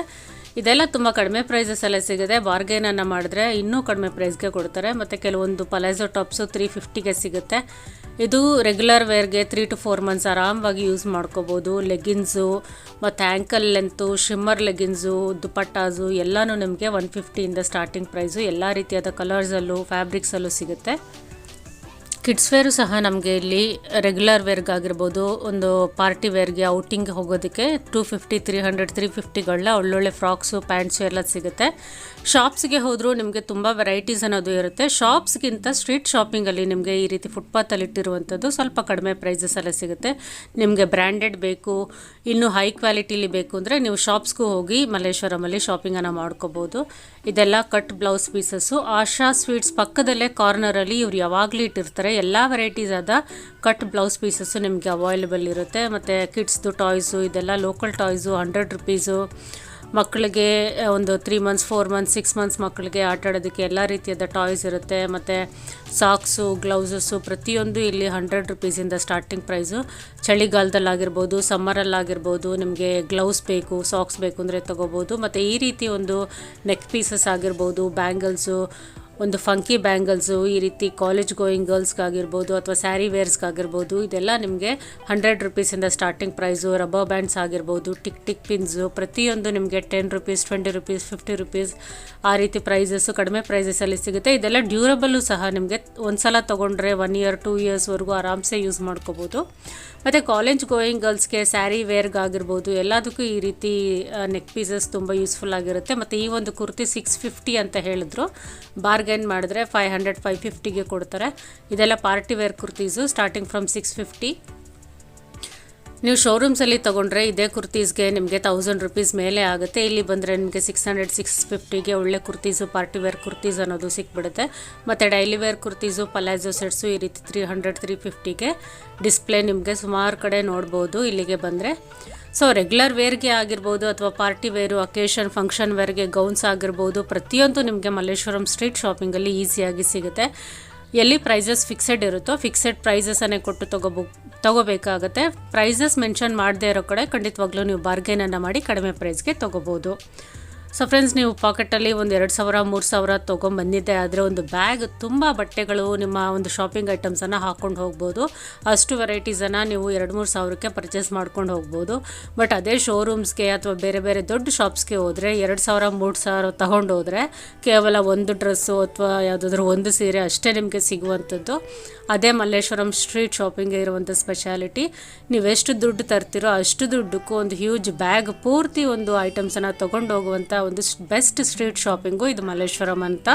ಇದೆಲ್ಲ ತುಂಬ ಕಡಿಮೆ ಪ್ರೈಸಸಲ್ಲೇ ಸಿಗುತ್ತೆ. ಬಾರ್ಗೇನನ್ನು ಮಾಡಿದ್ರೆ ಇನ್ನೂ ಕಡಿಮೆ ಪ್ರೈಸ್ಗೆ ಕೊಡ್ತಾರೆ. ಮತ್ತು ಕೆಲವೊಂದು ಪಲಾಜೋ ಟಾಪ್ಸು 350ಗೆ ಸಿಗುತ್ತೆ. ಇದು ರೆಗ್ಯುಲರ್ ವೇರ್ಗೆ 3 to 4 months ಆರಾಮವಾಗಿ ಯೂಸ್ ಮಾಡ್ಕೋಬೋದು. ಲೆಗಿನ್ಸು ಮತ್ತು ಆ್ಯಂಕಲ್ ಲೆಂತು, ಶಿಮ್ಮರ್ ಲೆಗಿನ್ಸು, ದುಪಟ್ಟಾಸು ಎಲ್ಲನೂ ನಿಮಗೆ 150 ಸ್ಟಾರ್ಟಿಂಗ್ ಪ್ರೈಸು. ಎಲ್ಲ ರೀತಿಯಾದ ಕಲರ್ಸಲ್ಲೂ, ಫ್ಯಾಬ್ರಿಕ್ಸಲ್ಲೂ ಸಿಗುತ್ತೆ. ಕಿಡ್ಸ್ ವೇರು ಸಹ ನಮಗೆ ಇಲ್ಲಿ ರೆಗ್ಯುಲರ್ ವೇರ್ಗಾಗಿರ್ಬೋದು, ಒಂದು ಪಾರ್ಟಿ ವೇರ್ಗೆ ಔಟಿಂಗ್ ಹೋಗೋದಕ್ಕೆ 250 300 350ಗಳನ್ನ ಒಳ್ಳೊಳ್ಳೆ ಫ್ರಾಕ್ಸು ಪ್ಯಾಂಟ್ಸು ಎಲ್ಲ ಸಿಗುತ್ತೆ. ಶಾಪ್ಸ್ಗೆ ಹೋದರೂ ನಿಮಗೆ ತುಂಬ ವೆರೈಟೀಸ್ ಅನ್ನೋದು ಇರುತ್ತೆ. ಶಾಪ್ಸ್ಗಿಂತ ಸ್ಟ್ರೀಟ್ ಶಾಪಿಂಗಲ್ಲಿ ನಿಮಗೆ ಈ ರೀತಿ ಫುಟ್ಪಾತಲ್ಲಿ ಇಟ್ಟಿರುವಂಥದ್ದು ಸ್ವಲ್ಪ ಕಡಿಮೆ ಪ್ರೈಸಸಲ್ಲೇ ಸಿಗುತ್ತೆ. ನಿಮಗೆ ಬ್ರ್ಯಾಂಡೆಡ್ ಬೇಕು, ಇನ್ನೂ ಹೈ ಕ್ವಾಲಿಟಿಲಿ ಬೇಕು ಅಂದರೆ ನೀವು ಶಾಪ್ಸ್ಗೂ ಹೋಗಿ ಮಲ್ಲೇಶ್ವರಮಲ್ಲಿ ಶಾಪಿಂಗನ್ನು ಮಾಡ್ಕೋಬೋದು. ಇದೆಲ್ಲ ಕಟ್ ಬ್ಲೌಸ್ ಪೀಸಸ್ಸು. ಆಶಾ ಸ್ವೀಟ್ಸ್ ಪಕ್ಕದಲ್ಲೇ ಕಾರ್ನರಲ್ಲಿ ಇವ್ರು ಯಾವಾಗಲೂ ಇಟ್ಟಿರ್ತಾರೆ. ಎಲ್ಲ ವೆರೈಟೀಸ್ ಆದ ಕಟ್ ಬ್ಲೌಸ್ ಪೀಸಸ್ಸು ನಿಮಗೆ ಅವೈಲೇಬಲ್ ಇರುತ್ತೆ. ಮತ್ತು ಕಿಡ್ಸ್ದು ಟಾಯ್ಸು, ಇದೆಲ್ಲ ಲೋಕಲ್ ಟಾಯ್ಸು 100 ರುಪೀಸು. ಮಕ್ಕಳಿಗೆ ಒಂದು 3 ಮಂತ್ಸ್ 4 ಮಂತ್ಸ್ 6 ಮಂತ್ಸ್ ಮಕ್ಕಳಿಗೆ ಆಟ ಆಡೋದಕ್ಕೆ ಎಲ್ಲ ರೀತಿಯಾದ ಟಾಯ್ಸ್ ಇರುತ್ತೆ. ಮತ್ತು ಸಾಕ್ಸು, ಗ್ಲೌಸಸ್ಸು ಪ್ರತಿಯೊಂದು ಇಲ್ಲಿ 100 ರುಪೀಸಿಂದ ಸ್ಟಾರ್ಟಿಂಗ್ ಪ್ರೈಸು. ಚಳಿಗಾಲದಲ್ಲಾಗಿರ್ಬೋದು, ಸಮ್ಮರಲ್ಲಾಗಿರ್ಬೋದು, ನಿಮಗೆ ಗ್ಲೌಸ್ ಬೇಕು, ಸಾಕ್ಸ್ ಬೇಕು ಅಂದರೆ ತೊಗೋಬೋದು. ಮತ್ತು ಈ ರೀತಿ ಒಂದು ನೆಕ್ ಪೀಸಸ್ ಆಗಿರ್ಬೋದು, ಬ್ಯಾಂಗಲ್ಸು, ಒಂದು ಫಂಕಿ ಬ್ಯಾಂಗಲ್ಸು, ಈ ರೀತಿ ಕಾಲೇಜ್ ಗೋಯಿಂಗ್ ಗರ್ಲ್ಸ್ಗಾಗಿರ್ಬೋದು ಅಥವಾ ಸ್ಯಾರಿ ವೇರ್ಸ್ಗಾಗಿರ್ಬೋದು, ಇದೆಲ್ಲ ನಿಮಗೆ 100 ರುಪೀಸಿಂದ ಸ್ಟಾರ್ಟಿಂಗ್ ಪ್ರೈಸು. ರಬ್ಬರ್ ಬ್ಯಾಂಡ್ಸ್ ಆಗಿರ್ಬೋದು, ಟಿಕ್ ಪಿನ್ಸು ಪ್ರತಿಯೊಂದು ನಿಮಗೆ 10 ರುಪೀಸ್ 20 ರುಪೀಸ್ 50 ರುಪೀಸ್ ಆ ರೀತಿ ಪ್ರೈಸಸ್ಸು ಕಡಿಮೆ ಪ್ರೈಸಸಲ್ಲಿ ಸಿಗುತ್ತೆ. ಇದೆಲ್ಲ ಡ್ಯೂರಬಲ್ಲು ಸಹ ನಿಮಗೆ ಒಂದು ಸಲ ತೊಗೊಂಡ್ರೆ 1 ಇಯರ್ 2 ಇಯರ್ಸ್ವರೆಗೂ ಆರಾಮ್ಸೆ ಯೂಸ್ ಮಾಡ್ಕೋಬೋದು. ಮತ್ತು ಕಾಲೇಜ್ ಗೋಯಿಂಗ್ ಗರ್ಲ್ಸ್ಗೆ ಸ್ಯಾರಿ ವೇರ್ಗಾಗಿರ್ಬೋದು ಎಲ್ಲದಕ್ಕೂ ಈ ರೀತಿ ನೆಕ್ ಪೀಸಸ್ ತುಂಬ ಯೂಸ್ಫುಲ್ ಆಗಿರುತ್ತೆ. ಮತ್ತು ಈ ಒಂದು ಕುರ್ತಿ 650 ಅಂತ ಹೇಳಿದ್ರು, ಬಾರ್ಗೇನ್ ಮಾಡಿದ್ರೆ 500 550ಗೆ ಕೊಡ್ತಾರೆ. ಇದೆಲ್ಲ party wear kurtis starting from 650. ನೀವು ಶೋರೂಮ್ಸಲ್ಲಿ ತೊಗೊಂಡ್ರೆ ಇದೇ ಕುರ್ತೀಸ್ಗೆ ನಿಮಗೆ 1000 ರುಪೀಸ್ ಮೇಲೆ ಆಗುತ್ತೆ. ಇಲ್ಲಿ ಬಂದರೆ ನಿಮಗೆ 600 650ಗೆ ಒಳ್ಳೆ ಕುರ್ತೀಸು, ಪಾರ್ಟಿ ವೇರ್ ಕುರ್ತೀಸ್ ಅನ್ನೋದು ಸಿಕ್ಬಿಡುತ್ತೆ. ಮತ್ತು daily wear kurtis, palazzo sets ಈ ರೀತಿ 300 350ಗೆ ಡಿಸ್ಪ್ಲೇ ನಿಮಗೆ ಸುಮಾರು ಕಡೆ ನೋಡ್ಬೋದು ಇಲ್ಲಿಗೆ ಬಂದರೆ. ಸೊ ರೆಗ್ಯುಲರ್ ವೇರ್ಗೆ ಆಗಿರ್ಬೋದು ಅಥವಾ ಪಾರ್ಟಿ ವೇರು, ಅಕೇಶನ್ ಫಂಕ್ಷನ್ ವೇರ್ಗೆ ಗೌನ್ಸ್ ಆಗಿರ್ಬೋದು, ಪ್ರತಿಯೊಂದು ನಿಮಗೆ ಮಲ್ಲೇಶ್ವರಂ ಸ್ಟ್ರೀಟ್ ಶಾಪಿಂಗಲ್ಲಿ ಈಸಿಯಾಗಿ ಸಿಗುತ್ತೆ. ಎಲ್ಲಿ ಪ್ರೈಸಸ್ ಫಿಕ್ಸೆಡ್ ಇರುತ್ತೋ ಫಿಕ್ಸೆಡ್ ಪ್ರೈಸಸನ್ನೇ ಕೊಟ್ಟು ತೊಗೋಬೇಕಾಗತ್ತೆ. ಪ್ರೈಸಸ್ ಮೆನ್ಷನ್ ಮಾಡದೇ ಇರೋ ಕಡೆ ಖಂಡಿತವಾಗ್ಲೂ ನೀವು ಬಾರ್ಗೇನನ್ನು ಮಾಡಿ ಕಡಿಮೆ ಪ್ರೈಸ್ಗೆ ತೊಗೋಬೋದು. ಸೊ ಫ್ರೆಂಡ್ಸ್, ನೀವು ಪಾಕೆಟಲ್ಲಿ ಒಂದು 2000 3000 ತೊಗೊಂಬಂದಿದ್ದೆ ಆದರೆ ಒಂದು ಬ್ಯಾಗ್ ತುಂಬ ಬಟ್ಟೆಗಳು, ನಿಮ್ಮ ಒಂದು ಶಾಪಿಂಗ್ ಐಟಮ್ಸನ್ನು ಹಾಕ್ಕೊಂಡು ಹೋಗ್ಬೋದು. ಅಷ್ಟು ವೆರೈಟೀಸನ್ನು ನೀವು 2-3 ಸಾವಿರಕ್ಕೆ ಪರ್ಚೇಸ್ ಮಾಡ್ಕೊಂಡು ಹೋಗ್ಬೋದು. ಬಟ್ ಅದೇ ಶೋರೂಮ್ಸ್ಗೆ ಅಥವಾ ಬೇರೆ ಬೇರೆ ದೊಡ್ಡ ಶಾಪ್ಸ್ಗೆ ಹೋದರೆ 2000 3000 ತಗೊಂಡು ಹೋದರೆ ಕೇವಲ ಒಂದು ಡ್ರೆಸ್ಸು ಅಥವಾ ಯಾವುದಾದ್ರೂ ಒಂದು ಸೀರೆ ಅಷ್ಟೇ ನಿಮಗೆ ಸಿಗುವಂಥದ್ದು. ಅದೇ ಮಲ್ಲೇಶ್ವರಂ ಸ್ಟ್ರೀಟ್ ಶಾಪಿಂಗ್ಗೆ ಇರುವಂಥ ಸ್ಪೆಷಾಲಿಟಿ. ನೀವೆಷ್ಟು ದುಡ್ಡು ತರ್ತಿರೋ ಅಷ್ಟು ದುಡ್ಡಕ್ಕೂ ಒಂದು ಹ್ಯೂಜ್ ಬ್ಯಾಗ್ ಪೂರ್ತಿ ಒಂದು ಐಟಮ್ಸನ್ನು ತೊಗೊಂಡು ಹೋಗುವಂಥ ಒಂದು ಬೆಸ್ಟ್ ಸ್ಟ್ರೀಟ್ ಶಾಪಿಂಗು ಇದು ಮಲ್ಲೇಶ್ವರಂ ಅಂತ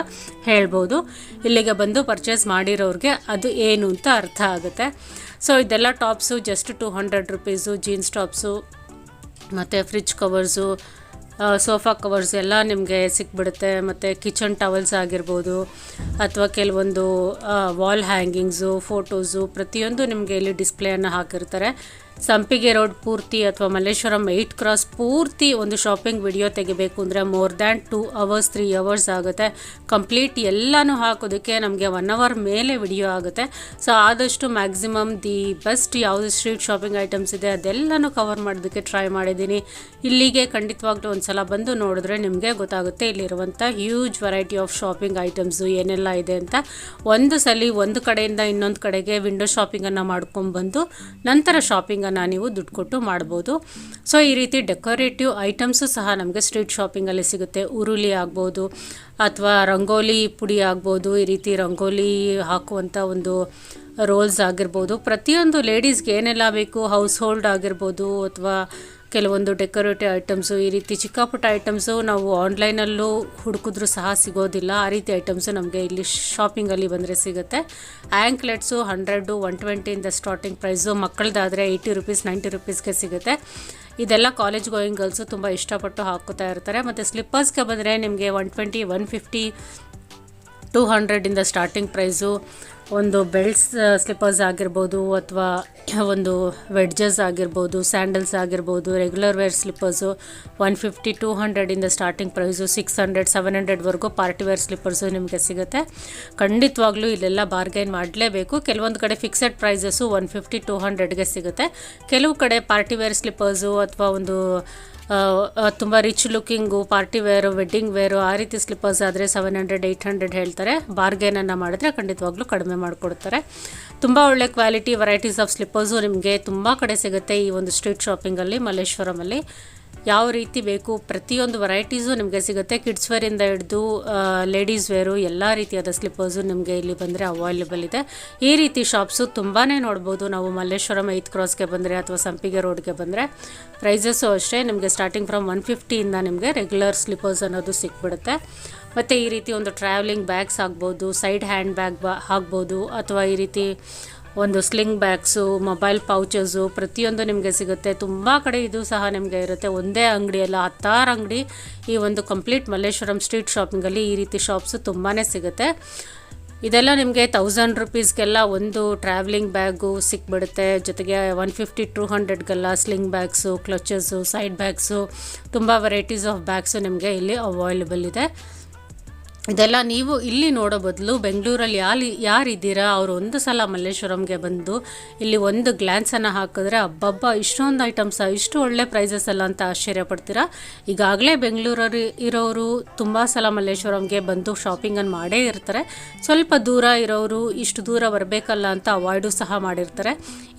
ಹೇಳ್ಬೋದು. ಇಲ್ಲಿಗೆ ಬಂದು ಪರ್ಚೇಸ್ ಮಾಡಿರೋರಿಗೆ ಅದು ಏನು ಅಂತ ಅರ್ಥ ಆಗುತ್ತೆ. ಸೊ ಇದೆಲ್ಲ tops just 200 rupees. Jeans tops ಮತ್ತು ಫ್ರಿಜ್ ಕವರ್ಸು, ಸೋಫಾ ಕವರ್ಸ್ ಎಲ್ಲ ನಿಮಗೆ ಸಿಕ್ಬಿಡುತ್ತೆ. ಮತ್ತು ಕಿಚನ್ ಟವಲ್ಸ್ ಆಗಿರ್ಬೋದು ಅಥವಾ ಕೆಲವೊಂದು ವಾಲ್ ಹ್ಯಾಂಗಿಂಗ್ಸು, ಫೋಟೋಸು ಪ್ರತಿಯೊಂದು ನಿಮಗೆ ಇಲ್ಲಿ ಡಿಸ್ಪ್ಲೇಯನ್ನು ಹಾಕಿರ್ತಾರೆ. ಸಂಪಿಗೆ ರೋಡ್ ಪೂರ್ತಿ ಅಥವಾ ಮಲ್ಲೇಶ್ವರಂ 8 ಕ್ರಾಸ್ ಪೂರ್ತಿ ಒಂದು ಶಾಪಿಂಗ್ ವಿಡಿಯೋ ತೆಗಿಬೇಕು ಅಂದರೆ ಮೋರ್ ದ್ಯಾನ್ 2 hours 3 hours ಆಗುತ್ತೆ. ಕಂಪ್ಲೀಟ್ ಎಲ್ಲನೂ ಹಾಕೋದಕ್ಕೆ ನಮಗೆ 1 hour ಮೇಲೆ ವಿಡಿಯೋ ಆಗುತ್ತೆ. ಸೊ ಆದಷ್ಟು ಮ್ಯಾಕ್ಸಿಮಮ್ ದಿ ಬೆಸ್ಟ್ ಯಾವುದು ಸ್ಟ್ರೀಟ್ ಶಾಪಿಂಗ್ ಐಟಮ್ಸ್ ಇದೆ ಅದೆಲ್ಲನೂ ಕವರ್ ಮಾಡೋದಕ್ಕೆ ಟ್ರೈ ಮಾಡಿದ್ದೀನಿ. ಇಲ್ಲಿಗೆ ಖಂಡಿತವಾಗ್ಲೂ ಒಂದು ಸಲ ಬಂದು ನೋಡಿದ್ರೆ ನಿಮಗೆ ಗೊತ್ತಾಗುತ್ತೆ ಇಲ್ಲಿರುವಂಥ huge variety of shopping items ಏನೆಲ್ಲ ಇದೆ ಅಂತ. ಒಂದು ಸಲ ಒಂದು ಕಡೆಯಿಂದ ಇನ್ನೊಂದು ಕಡೆಗೆ ವಿಂಡೋ ಶಾಪಿಂಗನ್ನು ಮಾಡ್ಕೊಂಡ್ಬಂದು ನಂತರ ಶಾಪಿಂಗನ್ನು ನೀವು ದುಡ್ಡು ಕೊಟ್ಟು ಮಾಡ್ಬೋದು. ಸೊ ಈ ರೀತಿ ಡೆಕೋರೇಟಿವ್ ಐಟಮ್ಸು ಸಹ ನಮಗೆ ಸ್ಟ್ರೀಟ್ ಶಾಪಿಂಗಲ್ಲಿ ಸಿಗುತ್ತೆ. ಉರುಳಿ ಆಗ್ಬೋದು ಅಥವಾ ರಂಗೋಲಿ ಪುಡಿ ಆಗ್ಬೋದು, ಈ ರೀತಿ ರಂಗೋಲಿ ಹಾಕುವಂಥ ಒಂದು ರೋಲ್ಸ್ ಆಗಿರ್ಬೋದು, ಪ್ರತಿಯೊಂದು ಲೇಡೀಸ್ಗೆ ಏನೆಲ್ಲ ಬೇಕು, ಹೌಸ್ ಹೋಲ್ಡ್ ಆಗಿರ್ಬೋದು ಅಥವಾ ಕೆಲವೊಂದು ಡೆಕೋರೇಟಿವ್ ಐಟಮ್ಸು, ಈ ರೀತಿ ಚಿಕ್ಕ ಪುಟ್ಟ ಐಟಮ್ಸು ನಾವು ಆನ್ಲೈನಲ್ಲೂ ಹುಡುಕಿದ್ರೂ ಸಹ ಸಿಗೋದಿಲ್ಲ. ಆ ರೀತಿ ಐಟಮ್ಸು ನಮಗೆ ಇಲ್ಲಿ ಶಾಪಿಂಗಲ್ಲಿ ಬಂದರೆ ಸಿಗುತ್ತೆ. ಆ್ಯಂಕ್ಲೆಟ್ಸು 100 120ಇಂದ ಸ್ಟಾರ್ಟಿಂಗ್ ಪ್ರೈಸು. ಮಕ್ಕಳದಾದರೆ 80 ರುಪೀಸ್ 90 ರುಪೀಸ್ಗೆ ಸಿಗುತ್ತೆ. ಇದೆಲ್ಲ ಕಾಲೇಜ್ ಗೋಯಿಂಗ್ ಗರ್ಲ್ಸು ತುಂಬ ಇಷ್ಟಪಟ್ಟು ಹಾಕೋತಾ ಇರ್ತಾರೆ. ಮತ್ತು ಸ್ಲಿಪ್ಪರ್ಸ್ಗೆ ಬಂದರೆ ನಿಮಗೆ 120 150 200ಇಂದ ಸ್ಟಾರ್ಟಿಂಗ್ ಪ್ರೈಸು. ಒಂದು ಬೆಲ್ಟ್ಸ್ ಸ್ಲಿಪ್ಪರ್ಸ್ ಆಗಿರ್ಬೋದು ಅಥವಾ ಒಂದು ವೆಡ್ಜಸ್ ಆಗಿರ್ಬೋದು, ಸ್ಯಾಂಡಲ್ಸ್ ಆಗಿರ್ಬೋದು, ರೆಗ್ಯುಲರ್ ವೇರ್ ಸ್ಲಿಪ್ಪರ್ಸು 150 200ಇಂದ ಸ್ಟಾರ್ಟಿಂಗ್ ಪ್ರೈಸು. 600 700ವರೆಗೂ ಪಾರ್ಟಿ ವೇರ್ ಸ್ಲಿಪ್ಪರ್ಸು ನಿಮಗೆ ಸಿಗುತ್ತೆ. ಖಂಡಿತವಾಗ್ಲೂ ಇಲ್ಲೆಲ್ಲ ಬಾರ್ಗೈನ್ ಮಾಡಲೇಬೇಕು. ಕೆಲವೊಂದು ಕಡೆ ಫಿಕ್ಸೆಡ್ ಪ್ರೈಸಸ್ಸು 150 200ಗೆ ಸಿಗುತ್ತೆ. ಕೆಲವು ಕಡೆ ಪಾರ್ಟಿ ವೇರ್ ಸ್ಲಿಪ್ಪರ್ಸು ಅಥವಾ ಒಂದು ತುಂಬ rich looking party wear wedding wear ಆ ರೀತಿ ಸ್ಲಿಪ್ಪರ್ಸ್ ಆದರೆ 700 800 ಹೇಳ್ತಾರೆ. ಬಾರ್ಗೇನನ್ನು ಮಾಡಿದ್ರೆ ಖಂಡಿತವಾಗ್ಲೂ ಕಡಿಮೆ ಮಾಡಿಕೊಡ್ತಾರೆ. ತುಂಬ ಒಳ್ಳೆ ಕ್ವಾಲಿಟಿ ವೆರೈಟೀಸ್ ಆಫ್ ಸ್ಲಿಪ್ಪರ್ಸು ನಿಮಗೆ ತುಂಬ ಕಡೆ ಸಿಗುತ್ತೆ ಈ ಒಂದು ಸ್ಟ್ರೀಟ್ ಶಾಪಿಂಗಲ್ಲಿ ಮಲ್ಲೇಶ್ವರಮಲ್ಲಿ. ಯಾವ ರೀತಿ ಬೇಕು ಪ್ರತಿಯೊಂದು ವೆರೈಟೀಸು ನಿಮಗೆ ಸಿಗುತ್ತೆ. ಕಿಡ್ಸ್ ವೇರಿಂದ ಹಿಡಿದು ಲೇಡೀಸ್ ವೇರು ಎಲ್ಲ ರೀತಿಯಾದ ಸ್ಲಿಪ್ಪರ್ಸು ನಿಮಗೆ ಇಲ್ಲಿ ಬಂದರೆ ಅವೈಲೇಬಲ್ ಇದೆ. ಈ ರೀತಿ ಶಾಪ್ಸು ತುಂಬಾ ನೋಡ್ಬೋದು ನಾವು ಮಲ್ಲೇಶ್ವರಂ 8th ಕ್ರಾಸ್ಗೆ ಬಂದರೆ ಅಥವಾ ಸಂಪಿಗೆ ರೋಡ್ಗೆ ಬಂದರೆ. ಪ್ರೈಸಸ್ಸು ಅಷ್ಟೇ ನಿಮಗೆ ಸ್ಟಾರ್ಟಿಂಗ್ ಫ್ರಮ್ 150ಇಂದ ನಿಮಗೆ ರೆಗ್ಯುಲರ್ ಸ್ಲಿಪ್ಪರ್ಸ್ ಅನ್ನೋದು ಸಿಕ್ಬಿಡುತ್ತೆ. ಮತ್ತು ಈ ರೀತಿ ಒಂದು ಟ್ರಾವೆಲಿಂಗ್ ಬ್ಯಾಗ್ಸ್ ಆಗ್ಬೋದು, ಸೈಡ್ ಹ್ಯಾಂಡ್ ಬ್ಯಾಗ್ ಆಗ್ಬೋದು, ಅಥವಾ ಈ ರೀತಿ ಒಂದು ಸ್ಲಿಂಗ್ ಬ್ಯಾಗ್ಸು, ಮೊಬೈಲ್ ಪೌಚಸ್ಸು ಪ್ರತಿಯೊಂದು ನಿಮಗೆ ಸಿಗುತ್ತೆ. ತುಂಬ ಕಡೆ ಇದು ಸಹ ನಿಮಗೆ ಇರುತ್ತೆ. ಒಂದೇ ಅಂಗಡಿಯಲ್ಲ, 10 ಅಂಗಡಿ ಈ ಒಂದು ಕಂಪ್ಲೀಟ್ ಮಲ್ಲೇಶ್ವರಂ ಸ್ಟ್ರೀಟ್ ಶಾಪಿಂಗಲ್ಲಿ ಈ ರೀತಿ ಶಾಪ್ಸು ತುಂಬಾ ಸಿಗುತ್ತೆ. ಇದೆಲ್ಲ ನಿಮಗೆ 1000 ರುಪೀಸ್ಗೆಲ್ಲ ಒಂದು ಟ್ರಾವೆಲಿಂಗ್ ಬ್ಯಾಗು ಸಿಕ್ಬಿಡುತ್ತೆ. ಜೊತೆಗೆ 150-200ಗೆಲ್ಲ sling bags, clutches, side bags, ತುಂಬ ವೆರೈಟೀಸ್ ಆಫ್ ಬ್ಯಾಗ್ಸು ನಿಮಗೆ ಇಲ್ಲಿ ಅವೈಲೇಬಲ್ ಇದೆ. ಇದೆಲ್ಲ ನೀವು ಇಲ್ಲಿ ನೋಡೋ ಬದಲು ಬೆಂಗಳೂರಲ್ಲಿ ಯಾರಿದ್ದೀರಾ ಅವರು ಒಂದು ಸಲ ಮಲ್ಲೇಶ್ವರಂಗೆ ಬಂದು ಇಲ್ಲಿ ಒಂದು ಗ್ಲ್ಯಾನ್ಸನ್ನು ಹಾಕಿದ್ರೆ ಅಬ್ಬಬ್ಬ ಇಷ್ಟೊಂದು ಐಟಮ್ಸ, ಇಷ್ಟು ಒಳ್ಳೆ ಪ್ರೈಸಸ್ ಅಲ್ಲ ಅಂತ ಆಶ್ಚರ್ಯಪಡ್ತೀರಾ. ಈಗಾಗಲೇ ಬೆಂಗಳೂರಲ್ಲಿ ಇರೋರು ತುಂಬ ಸಲ ಮಲ್ಲೇಶ್ವರಂಗೆ ಬಂದು ಶಾಪಿಂಗನ್ನು ಮಾಡೇ ಇರ್ತಾರೆ. ಸ್ವಲ್ಪ ದೂರ ಇರೋರು ಇಷ್ಟು ದೂರ ಬರಬೇಕಲ್ಲ ಅಂತ ಅವಾಯ್ಡು ಸಹ ಮಾಡಿರ್ತಾರೆ.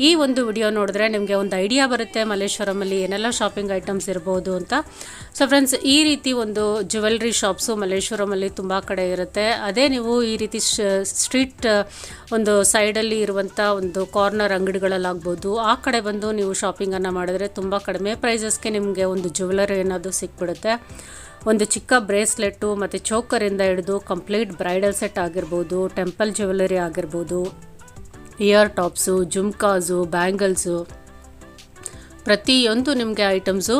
ಈ ಒಂದು ವಿಡಿಯೋ ನೋಡಿದ್ರೆ ನಿಮಗೆ ಒಂದು ಐಡಿಯಾ ಬರುತ್ತೆ ಮಲ್ಲೇಶ್ವರಮಲ್ಲಿ ಏನೆಲ್ಲ ಶಾಪಿಂಗ್ ಐಟಮ್ಸ್ ಇರ್ಬೋದು ಅಂತ. ಸೊ ಫ್ರೆಂಡ್ಸ್, ಈ ರೀತಿ ಒಂದು ಜ್ಯುವೆಲ್ರಿ ಶಾಪ್ಸು ಮಲ್ಲೇಶ್ವರಮಲ್ಲಿ ತುಂಬ ಕಡೆ ಇರುತ್ತೆ. ಅದೇ ನೀವು ಈ ರೀತಿ ಸ್ಟ್ರೀಟ್ ಒಂದು ಸೈಡಲ್ಲಿ ಇರುವಂಥ ಒಂದು ಕಾರ್ನರ್ ಅಂಗಡಿಗಳಲ್ಲಾಗ್ಬೋದು, ಆ ಕಡೆ ಬಂದು ನೀವು ಶಾಪಿಂಗನ್ನು ಮಾಡಿದ್ರೆ ತುಂಬ ಕಡಿಮೆ ಪ್ರೈಸಸ್ಗೆ ನಿಮಗೆ ಒಂದು ಜ್ಯುವೆಲರಿ ಅನ್ನೋದು ಸಿಕ್ಬಿಡುತ್ತೆ. ಒಂದು ಚಿಕ್ಕ ಬ್ರೇಸ್ಲೆಟ್ಟು ಮತ್ತು ಚೋಕರಿಂದ ಹಿಡಿದು ಕಂಪ್ಲೀಟ್ ಬ್ರೈಡಲ್ ಸೆಟ್ ಆಗಿರ್ಬೋದು, ಟೆಂಪಲ್ ಜ್ಯುವೆಲರಿ ಆಗಿರ್ಬೋದು, ಇಯರ್ ಟಾಪ್ಸು, ಜುಮ್ಕಾಸು, ಬ್ಯಾಂಗಲ್ಸು ಪ್ರತಿಯೊಂದು ನಿಮಗೆ ಐಟಮ್ಸು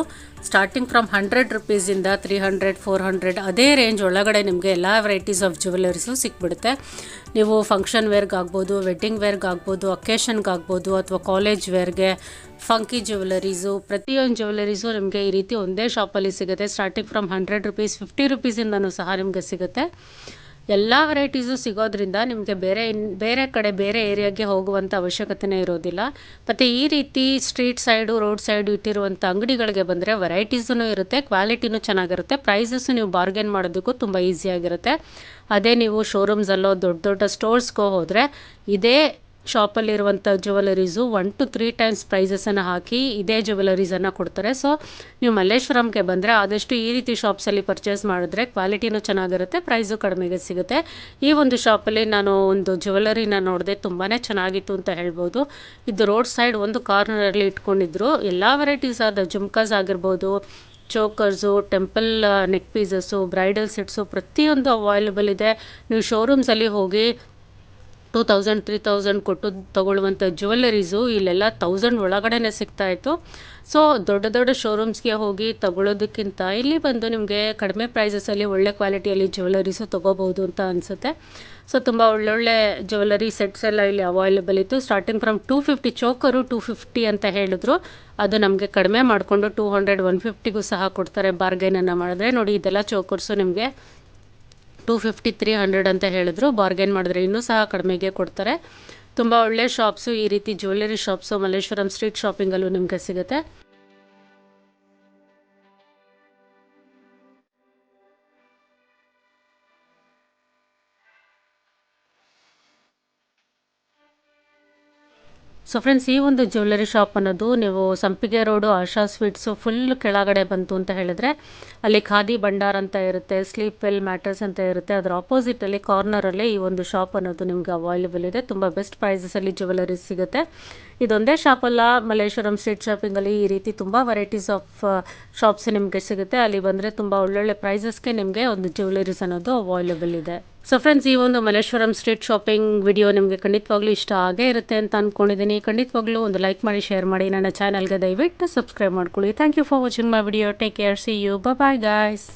ಸ್ಟಾರ್ಟಿಂಗ್ ಫ್ರಮ್ 100 ರುಪೀಸಿಂದ 300-400 ಅದೇ ರೇಂಜ್ ಒಳಗಡೆ ನಿಮಗೆ ಎಲ್ಲ ವೆರೈಟೀಸ್ ಆಫ್ ಜ್ಯುವೆಲರೀಸು ಸಿಕ್ಬಿಡುತ್ತೆ. ನೀವು ಫಂಕ್ಷನ್ ವೇರ್ಗಾಗ್ಬೋದು, ವೆಡ್ಡಿಂಗ್ ವೇರ್ಗಾಗ್ಬೋದು, ಅಕೇಶನ್ಗಾಗ್ಬೋದು, ಅಥವಾ ಕಾಲೇಜ್ ವೇರ್ಗೆ ಫಂಕಿ ಜ್ಯುವೆಲರೀಸು ಪ್ರತಿಯೊಂದು ಜ್ಯುವೆಲರೀಸು ನಿಮಗೆ ಈ ರೀತಿ ಒಂದೇ ಶಾಪಲ್ಲಿ ಸಿಗುತ್ತೆ. ಸ್ಟಾರ್ಟಿಂಗ್ ಫ್ರಮ್ 100 ರುಪೀಸ್, 50 ರುಪೀಸಿಂದನೂ ಸಹ ನಿಮಗೆ ಸಿಗುತ್ತೆ. ಎಲ್ಲ ವೆರೈಟೀಸು ಸಿಗೋದ್ರಿಂದ ನಿಮಗೆ ಬೇರೆ ಕಡೆ ಬೇರೆ ಏರಿಯಾಗೆ ಹೋಗುವಂಥ ಅವಶ್ಯಕತೆಯೇ ಇರೋದಿಲ್ಲ. ಮತ್ತು ಈ ರೀತಿ ಸ್ಟ್ರೀಟ್ ಸೈಡು, ರೋಡ್ ಸೈಡು ಇಟ್ಟಿರುವಂಥ ಅಂಗಡಿಗಳಿಗೆ ಬಂದರೆ ವೆರೈಟೀಸೂ ಇರುತ್ತೆ, ಕ್ವಾಲಿಟಿನೂ ಚೆನ್ನಾಗಿರುತ್ತೆ, ಪ್ರೈಸಸ್ಸು ನೀವು ಬಾರ್ಗೇನ್ ಮಾಡೋದಕ್ಕೂ ತುಂಬ ಈಸಿಯಾಗಿರುತ್ತೆ. ಅದೇ ನೀವು ಶೋರೂಮ್ಸಲ್ಲೋ ದೊಡ್ಡ ದೊಡ್ಡ ಸ್ಟೋರ್ಸ್ಗೋ ಹೋದರೆ ಇದೇ ಶಾಪಲ್ಲಿರುವಂಥ ಜ್ಯುವೆಲರೀಸು 1 to 3 ಟೈಮ್ಸ್ ಪ್ರೈಸಸನ್ನು ಹಾಕಿ ಇದೇ ಜ್ಯುವೆಲರೀಸನ್ನು ಕೊಡ್ತಾರೆ. ಸೊ ನೀವು ಮಲ್ಲೇಶ್ವರಂಗೆ ಬಂದರೆ ಆದಷ್ಟು ಈ ರೀತಿ ಶಾಪ್ಸಲ್ಲಿ ಪರ್ಚೇಸ್ ಮಾಡಿದ್ರೆ ಕ್ವಾಲಿಟಿನೂ ಚೆನ್ನಾಗಿರುತ್ತೆ, ಪ್ರೈಸು ಕಡಿಮೆಗೆ ಸಿಗುತ್ತೆ. ಈ ಒಂದು ಶಾಪಲ್ಲಿ ನಾನು ಒಂದು ಜ್ಯುವೆಲರಿನ ನೋಡಿದೆ, ತುಂಬಾ ಚೆನ್ನಾಗಿತ್ತು ಅಂತ ಹೇಳ್ಬೋದು. ಇದು ರೋಡ್ ಸೈಡ್ ಒಂದು ಕಾರ್ನರಲ್ಲಿ ಇಟ್ಕೊಂಡಿದ್ರು. ಎಲ್ಲ ವೆರೈಟೀಸ್ ಆದ ಜುಮ್ಕಾಸ್ ಆಗಿರ್ಬೋದು, chokers, temple neck pieces, bridal sets ಪ್ರತಿಯೊಂದು ಅವೈಲೇಬಲ್ ಇದೆ. ನೀವು ಶೋರೂಮ್ಸಲ್ಲಿ ಹೋಗಿ 2000-3000 ಕೊಟ್ಟು ತೊಗೊಳ್ಳುವಂಥ ಜ್ಯುವೆಲರೀಸು ಇಲ್ಲೆಲ್ಲ 1000 ಒಳಗಡೆ ಸಿಗ್ತಾಯಿತ್ತು. ಸೊ ದೊಡ್ಡ ದೊಡ್ಡ ಶೋರೂಮ್ಸ್ಗೆ ಹೋಗಿ ತೊಗೊಳ್ಳೋದಕ್ಕಿಂತ ಇಲ್ಲಿ ಬಂದು ನಿಮಗೆ ಕಡಿಮೆ ಪ್ರೈಸಸಲ್ಲಿ ಒಳ್ಳೆ ಕ್ವಾಲಿಟಿಯಲ್ಲಿ ಜ್ಯುವೆಲರೀಸು ತೊಗೋಬೋದು ಅಂತ ಅನಿಸುತ್ತೆ. ಸೊ ತುಂಬ ಒಳ್ಳೊಳ್ಳೆ ಜ್ಯುವೆಲರಿ ಸೆಟ್ಸ್ ಎಲ್ಲ ಇಲ್ಲಿ ಅವೈಲೇಬಲ್ ಇತ್ತು. ಸ್ಟಾರ್ಟಿಂಗ್ ಫ್ರಮ್ 250 ಚೋಕರು 250 ಅಂತ ಹೇಳಿದ್ರು. ಅದು ನಮಗೆ ಕಡಿಮೆ ಮಾಡಿಕೊಂಡು 200-150ಗೂ ಸಹ ಕೊಡ್ತಾರೆ ಬಾರ್ಗೇನನ್ನು ಮಾಡಿದ್ರೆ. ನೋಡಿ, ಇದೆಲ್ಲ ಚೋಕರ್ಸು ನಿಮಗೆ 250-300 ಅಂತ ಹೇಳಿದ್ರು. ಬಾರ್ಗೇನ್ ಮಾಡಿದ್ರೆ ಇನ್ನೂ ಸಹ ಕಡಿಮೆಗೆ ಕೊಡ್ತಾರೆ. ತುಂಬ ಒಳ್ಳೆ ಶಾಪ್ಸು, ಈ ರೀತಿ ಜ್ಯುವೆಲರಿ ಶಾಪ್ಸು ಮಲ್ಲೇಶ್ವರಂ ಸ್ಟ್ರೀಟ್ ಶಾಪಿಂಗಲ್ಲೂ ನಿಮಗೆ ಸಿಗುತ್ತೆ. ಸೊ ಫ್ರೆಂಡ್ಸ್, ಈ ಒಂದು ಜ್ಯುವೆಲರಿ ಶಾಪ್ ಅನ್ನೋದು ನೀವು ಸಂಪಿಗೆ ರೋಡು ಆಶಾ ಸ್ವೀಟ್ಸು ಫುಲ್ ಕೆಳಗಡೆ ಬಂತು ಅಂತ ಹೇಳಿದ್ರೆ ಅಲ್ಲಿ ಖಾದಿ ಭಂಡಾರ್ ಅಂತ ಇರುತ್ತೆ, ಸ್ಲೀಪ್ ವೆಲ್ ಮ್ಯಾಟ್ರಸ್ ಅಂತ ಇರುತ್ತೆ. ಅದರ ಆಪೋಸಿಟಲ್ಲಿ ಕಾರ್ನರಲ್ಲಿ ಈ ಒಂದು ಶಾಪ್ ಅನ್ನೋದು ನಿಮಗೆ ಅವೈಲೇಬಲ್ ಇದೆ. ತುಂಬ ಬೆಸ್ಟ್ ಪ್ರೈಸಸಲ್ಲಿ ಜ್ಯುವೆಲರೀಸ್ ಸಿಗುತ್ತೆ. ಇದೊಂದೇ ಶಾಪಲ್ಲ, ಮಲ್ಲೇಶ್ವರಂ ಸ್ಟ್ರೀಟ್ ಶಾಪಿಂಗಲ್ಲಿ ಈ ರೀತಿ ತುಂಬ ವೆರೈಟೀಸ್ ಆಫ್ ಶಾಪ್ಸ್ ನಿಮಗೆ ಸಿಗುತ್ತೆ. ಅಲ್ಲಿ ಬಂದರೆ ತುಂಬ ಒಳ್ಳೊಳ್ಳೆ ಪ್ರೈಸಸ್ಗೆ ನಿಮಗೆ ಒಂದು ಜ್ಯುವೆಲರೀಸ್ ಅನ್ನೋದು ಅವೈಲೇಬಲ್ ಇದೆ. ಸೊ ಫ್ರೆಂಡ್ಸ್, ಈ ಒಂದು ಮಲ್ಲೇಶ್ವರಂ ಸ್ಟ್ರೀಟ್ ಶಾಪಿಂಗ್ ವಿಡಿಯೋ ನಿಮಗೆ ಖಂಡಿತವಾಗ್ಲೂ ಇಷ್ಟ ಆಗೇ ಇರುತ್ತೆ ಅಂತ ಅಂದ್ಕೊಂಡಿದ್ದೀನಿ. ಖಂಡಿತವಾಗ್ಲೂ ಒಂದು ಲೈಕ್ ಮಾಡಿ, ಶೇರ್ ಮಾಡಿ, ನನ್ನ ಚಾನಲ್ಗೆ ದಯವಿಟ್ಟು ಸಬ್ಸ್ಕ್ರೈಬ್ ಮಾಡ್ಕೊಳ್ಳಿ. Thank you for watching my video. Take care, see you, bye guys.